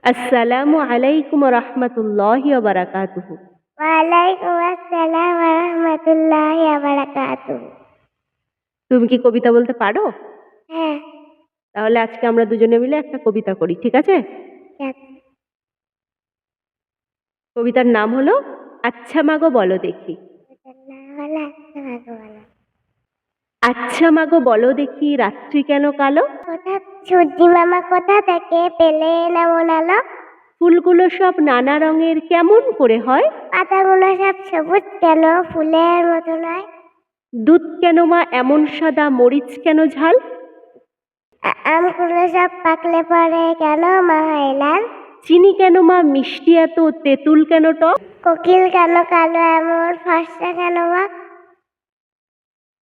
আসসালামু আলাইকুম রহমতুল্লাহি ওয়া বারাকাতুহু। ওয়ালাইকুম আসসালাম ওয়া রাহমাতুল্লাহি ওয়া বারাকাতুহু। তুমি কি কবিতা বলতে পারো? হ্যাঁ, তাহলে আজকে আমরা দুজনে মিলে একটা কবিতা করি, ঠিক আছে? ঠিক আছে। কবিতার নাম হলো আচ্ছা মাগো বলো দেখি। এটার নাম হলো আচ্ছা ভাগবালা। আচ্ছা মাগো বলো দেখি রাত্রি কেন কালো? সূর্যি মামা কোথা থেকে পেলে এমন আলো? ফুলগুলো সব নানা রঙের কেমন করে হয়? পাতাগুলো সব সবুজ কেন ফুলের মতো নয়? দুধ কেন মা এমন সাদা, মরিচ কেন ঝাল? আমগুলো সব পাকলে পরে কেন মা হয় লাল? চিনি কেন মা মিষ্টি এত, তেঁতুল কেন টক? কোকিল কেন কালো এমন ফর্সা কেন বা?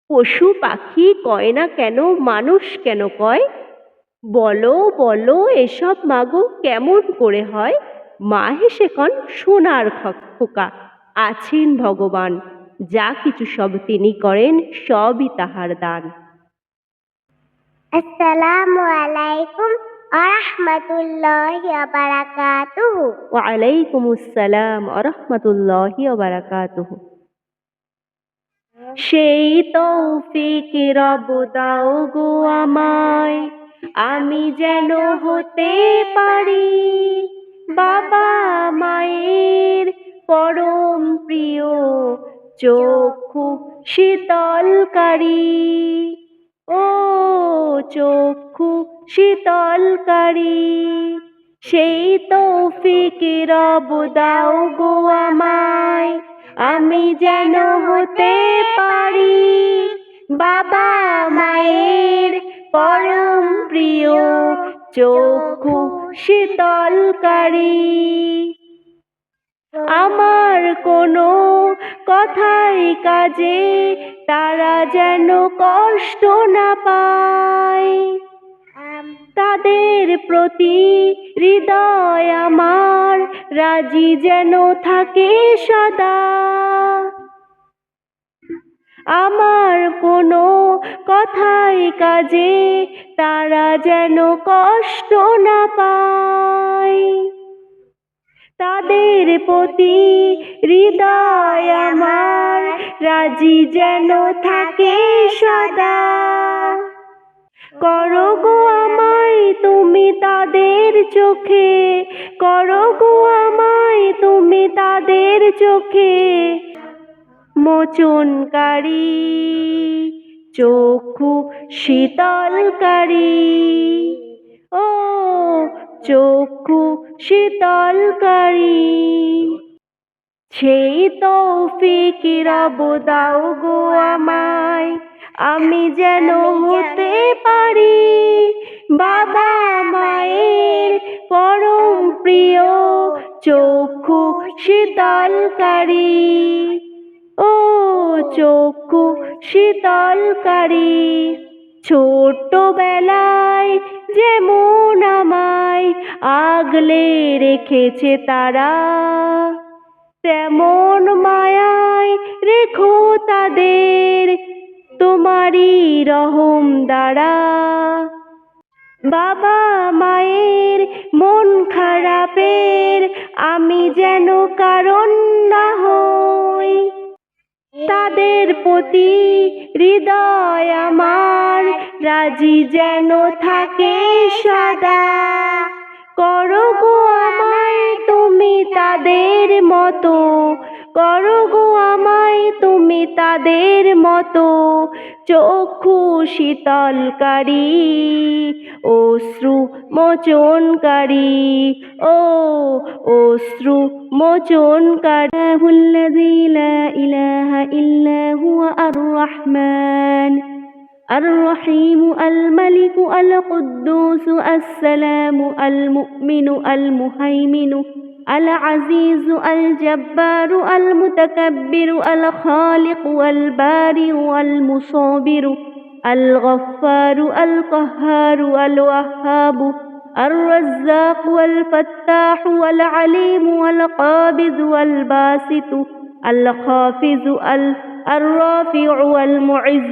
পশু পাখি কয় না কেন, মানুষ কেন কয়? বলো বলো এসব মাগো কেমন করে হয়? মা হেসে কন সোনার খোকা, আছেন ভগবান, যা কিছু সব তিনি করেন সবই তাহার দান। আসসালামু আলাইকুম ওয়া রাহমাতুল্লাহি ওয়া বারাকাতুহু। ওয়ালাইকুম আসসালাম ওয়া রাহমাতুল্লাহি ওয়া বারাকাতুহু। সেই তৌফিক রব দাও গো আমায়, আমি যেন হতে পারি বাবা মায়ের পরম প্রিয়, চক্ষু শীতলকারী। ও চক্ষু শীতলকারী, সেই তৌফিক রব দাও গো আমায়, আমি যেন হতে পারি বাবা মায়ের পরম প্রিয়, চক্ষু শীতলকারী। আমার কোনো কথাই কাজে তারা যেন কষ্ট না পায়, তাদের প্রতি হৃদয় আমার রাজি যেন থাকে সদা। আমার কোনো কথাই কাজে তারা যেন কষ্ট না পায়, তাদের প্রতি হৃদয় আমার রাজি যেন থাকে সদা। করো গো আমায় তুমি তাদের চোখে, করো গো আমায় তুমি তাদের চোখে মোচনকারী, চক্ষু শীতলকারী। ও চক্ষু শীতলকারী, সেই তৌফিক রব দাও গো আমায়, আমি যেন হতে পারি বাবা মায়ের পরম প্রিয়, চক্ষু শীতলকারী। ও চক্ষু শীতলকারী, ছোট্টবেলায় যেমন আমায় আগলে রেখেছে তারা, তেমন মায়ায় রেখো তাদের তোমারই রহম দ্বারা। বাবা মায়ের মন খারাপের আমি যেন কারণ না হই, তাদের প্রতি হৃদয় আমার রাজি যেন থাকে সদা। করো গো আমায় তুমি তাদের মতো, করো গো আমায় তুমি তাদের মতো, চক্ষু শীতলকারী, অশ্রু মোচনকারী। ও অশ্রু মোচনকারী। আল্লাযী লা ইলাহা ইল্লা হুয়া আর-রহমান الرحيم الملك القدوس السلام المؤمن المهيمن العزيز الجبار المتكبر الخالق والبارئ المصور الغفار القهار الوهاب الرزاق والفتاح والعليم والقابض والباسط الخافض الرافع والمعز.